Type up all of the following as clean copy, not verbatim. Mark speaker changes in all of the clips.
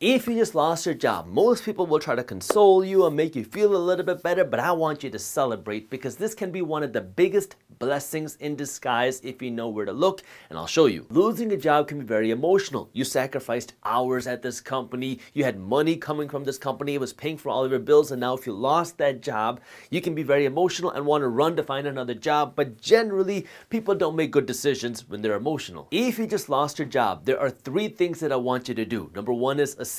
Speaker 1: If you just lost your job, most people will try to console you and make you feel a little bit better, but I want you to celebrate because this can be one of the biggest blessings in disguise if you know where to look, and I'll show you. Losing a job can be very emotional. You sacrificed hours at this company, you had money coming from this company, it was paying for all of your bills, and now if you lost that job, you can be very emotional and want to run to find another job, but generally, people don't make good decisions when they're emotional. If you just lost your job, there are 3 things that I want you to do. Number 1 is assess.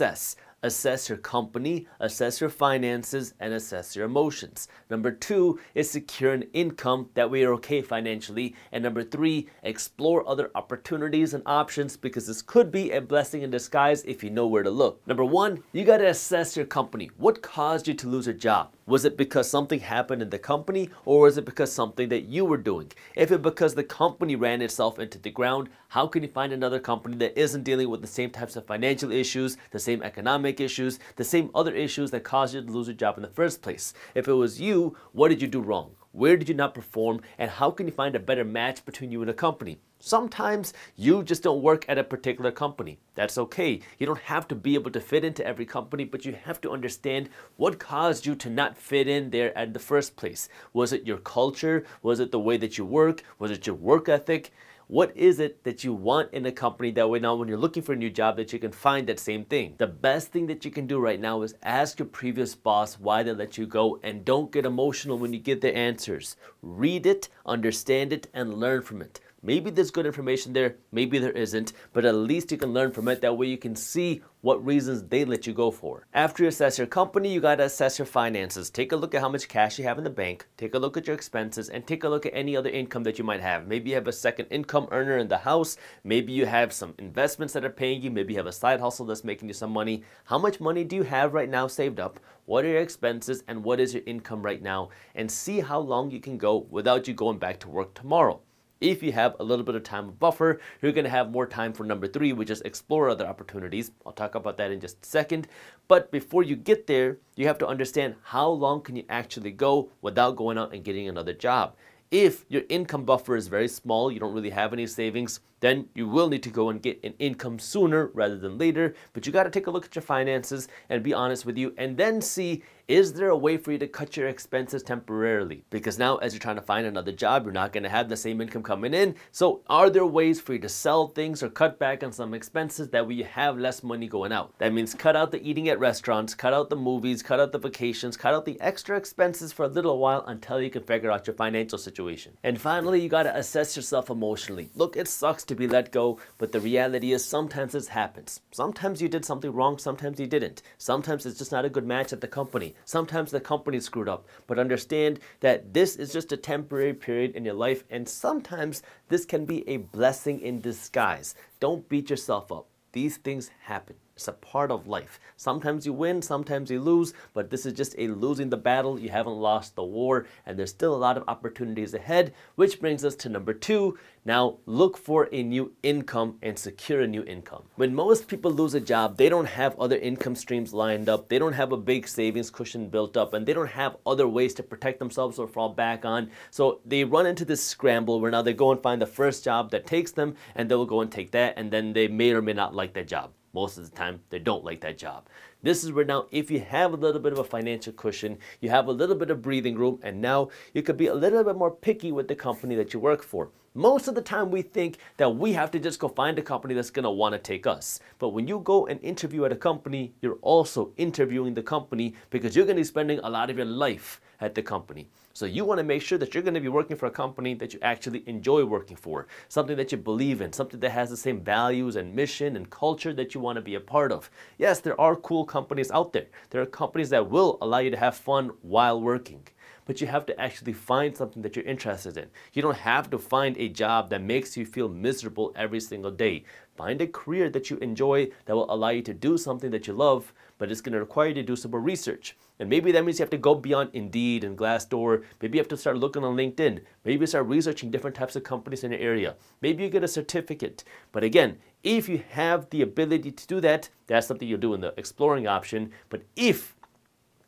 Speaker 1: Assess your company, assess your finances, and assess your emotions. Number 2 is secure an income that way you're okay financially. And number 3, explore other opportunities and options because this could be a blessing in disguise if you know where to look. Number 1, you got to assess your company. What caused you to lose a job? Was it because something happened in the company, or was it because something that you were doing? If it's because the company ran itself into the ground, how can you find another company that isn't dealing with the same types of financial issues, the same economic issues, the same other issues that caused you to lose your job in the first place? If it was you, what did you do wrong? Where did you not perform? And how can you find a better match between you and a company? Sometimes you just don't work at a particular company. That's okay. You don't have to be able to fit into every company, but you have to understand what caused you to not fit in there at the first place. Was it your culture? Was it the way that you work? Was it your work ethic? What is it that you want in a company that way now when you're looking for a new job that you can find that same thing? The best thing that you can do right now is ask your previous boss why they let you go, and don't get emotional when you get the answers. Read it, understand it, and learn from it. Maybe there's good information there, maybe there isn't, but at least you can learn from it. That way you can see what reasons they let you go for. After you assess your company, you gotta assess your finances. Take a look at how much cash you have in the bank, take a look at your expenses, and take a look at any other income that you might have. Maybe you have a second income earner in the house, maybe you have some investments that are paying you, maybe you have a side hustle that's making you some money. How much money do you have right now saved up? What are your expenses and what is your income right now? And see how long you can go without you going back to work tomorrow. If you have a little bit of time buffer, you're going to have more time for number 3, which is explore other opportunities. I'll talk about that in just a second. But before you get there, you have to understand how long can you actually go without going out and getting another job. If your income buffer is very small, you don't really have any savings, then you will need to go and get an income sooner rather than later. But you got to take a look at your finances and be honest with you, and then see, is there a way for you to cut your expenses temporarily? Because now as you're trying to find another job, you're not going to have the same income coming in. So are there ways for you to sell things or cut back on some expenses that way you have less money going out? That means cut out the eating at restaurants, cut out the movies, cut out the vacations, cut out the extra expenses for a little while until you can figure out your financial situation. And finally, you got to assess yourself emotionally. Look, it sucks to be let go, but the reality is sometimes this happens. Sometimes you did something wrong, sometimes you didn't. Sometimes it's just not a good match at the company. Sometimes the company screwed up, but understand that this is just a temporary period in your life, and sometimes this can be a blessing in disguise. Don't beat yourself up. These things happen. It's a part of life. Sometimes you win, sometimes you lose, but this is just a losing the battle. You haven't lost the war, and there's still a lot of opportunities ahead, which brings us to number 2. Now, look for a new income and secure a new income. When most people lose a job, they don't have other income streams lined up. They don't have a big savings cushion built up, and they don't have other ways to protect themselves or fall back on. So they run into this scramble where now they go and find the first job that takes them, and they'll go and take that, and then they may or may not like that job. Most of the time, they don't like that job. This is where now, if you have a little bit of a financial cushion, you have a little bit of breathing room, and now you could be a little bit more picky with the company that you work for. Most of the time, we think that we have to just go find a company that's going to want to take us. But when you go and interview at a company, you're also interviewing the company because you're going to be spending a lot of your life at the company. So you want to make sure that you're going to be working for a company that you actually enjoy working for, something that you believe in, something that has the same values and mission and culture that you want to be a part of. Yes, there are cool companies out there. There are companies that will allow you to have fun while working. But you have to actually find something that you're interested in. You don't have to find a job that makes you feel miserable every single day. Find a career that you enjoy that will allow you to do something that you love, but it's going to require you to do some more research. And maybe that means you have to go beyond Indeed and Glassdoor. Maybe you have to start looking on LinkedIn. Maybe you start researching different types of companies in your area. Maybe you get a certificate. But again, if you have the ability to do that, that's something you'll do in the exploring option. But if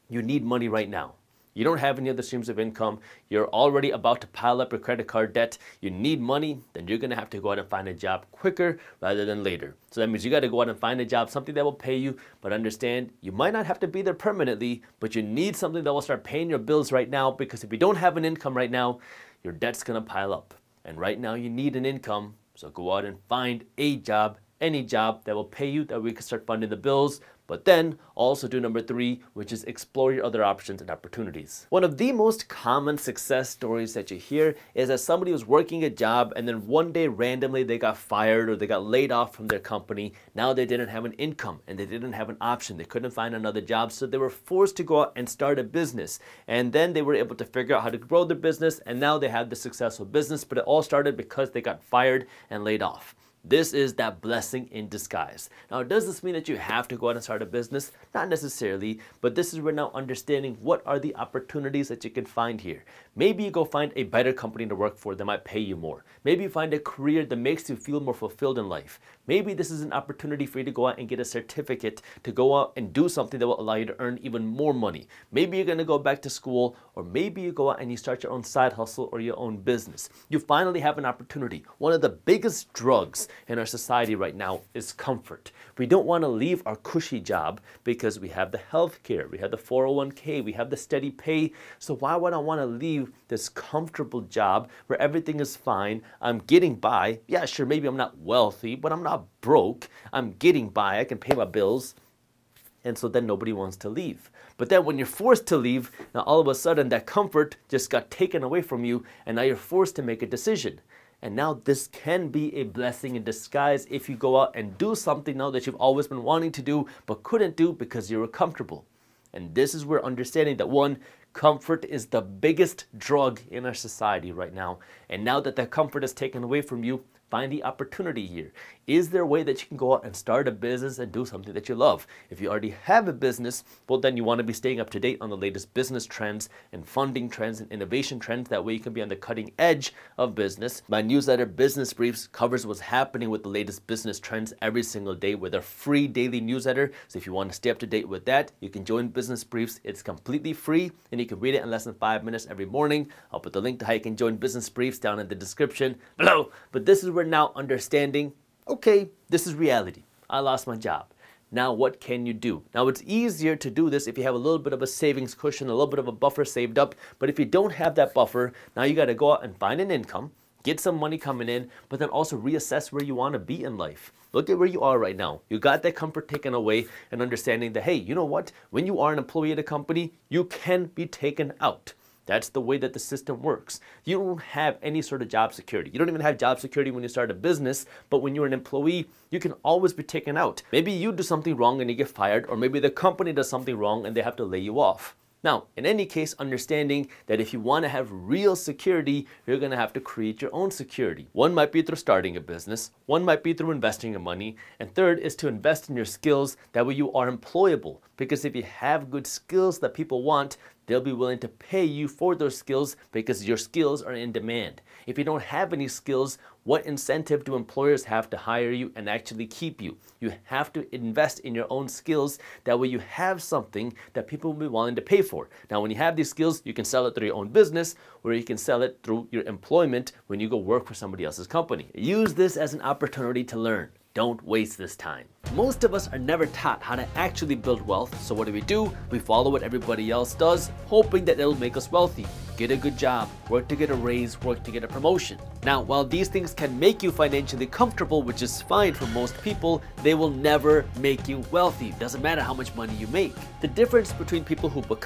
Speaker 1: you need money right now, You don't have any other streams of income. You're already about to pile up your credit card debt. You need money. Then you're going to have to go out and find a job quicker rather than later. So that means you got to go out and find a job, something that will pay you. But understand, you might not have to be there permanently, but you need something that will start paying your bills right now, because if you don't have an income right now, your debt's going to pile up. And right now you need an income. So go out and find a job, any job that will pay you, that we can start funding the bills. But then also do number 3, which is explore your other options and opportunities. One of the most common success stories that you hear is that somebody was working a job and then one day randomly they got fired or they got laid off from their company. Now they didn't have an income and they didn't have an option. They couldn't find another job, so they were forced to go out and start a business. And then they were able to figure out how to grow their business, and now they have the successful business, but it all started because they got fired and laid off. This is that blessing in disguise. Now, does this mean that you have to go out and start a business? Not necessarily, but this is where now understanding what are the opportunities that you can find here. Maybe you go find a better company to work for that might pay you more. Maybe you find a career that makes you feel more fulfilled in life. Maybe this is an opportunity for you to go out and get a certificate to go out and do something that will allow you to earn even more money. Maybe you're going to go back to school, or maybe you go out and you start your own side hustle or your own business. You finally have an opportunity. One of the biggest drugs in our society right now is comfort. We don't want to leave our cushy job because we have the health care, we have the 401k, we have the steady pay. So why would I want to leave this comfortable job where everything is fine? I'm getting by. Yeah, sure, maybe I'm not wealthy, but I'm not broke. I'm getting by. I can pay my bills. And so then nobody wants to leave. But then when you're forced to leave, now all of a sudden that comfort just got taken away from you, and now you're forced to make a decision. And now this can be a blessing in disguise if you go out and do something now that you've always been wanting to do but couldn't do because you were comfortable. And this is where understanding that, one, comfort is the biggest drug in our society right now. And now that that comfort is taken away from you, find the opportunity here. Is there a way that you can go out and start a business and do something that you love? If you already have a business, well, then you want to be staying up to date on the latest business trends and funding trends and innovation trends. That way you can be on the cutting edge of business. My newsletter, Business Briefs, covers what's happening with the latest business trends every single day with a free daily newsletter. So if you want to stay up to date with that, you can join Business Briefs. It's completely free and you can read it in less than 5 minutes every morning. I'll put the link to how you can join Business Briefs down in the description below. But this is where now understanding, okay, this is reality. I lost my job. Now what can you do? Now it's easier to do this if you have a little bit of a savings cushion, a little bit of a buffer saved up. But if you don't have that buffer, now you got to go out and find an income, get some money coming in, but then also reassess where you want to be in life. Look at where you are right now. You got that comfort taken away, and understanding that, hey, you know what? When you are an employee at a company, you can be taken out. That's the way that the system works. You don't have any sort of job security. You don't even have job security when you start a business, but when you're an employee, you can always be taken out. Maybe you do something wrong and you get fired, or maybe the company does something wrong and they have to lay you off. Now, in any case, understanding that if you want to have real security, you're going to have to create your own security. One might be through starting a business, one might be through investing your money, and third is to invest in your skills. That way you are employable, because if you have good skills that people want, they'll be willing to pay you for those skills because your skills are in demand. If you don't have any skills, what incentive do employers have to hire you and actually keep you? You have to invest in your own skills. That way you have something that people will be willing to pay for. Now, when you have these skills, you can sell it through your own business, or you can sell it through your employment when you go work for somebody else's company. Use this as an opportunity to learn. Don't waste this time. Most of us are never taught how to actually build wealth, so what do? We follow what everybody else does, hoping that it'll make us wealthy. Get a good job, work to get a raise, work to get a promotion. Now, while these things can make you financially comfortable, which is fine for most people, they will never make you wealthy. Doesn't matter how much money you make. The difference between people who become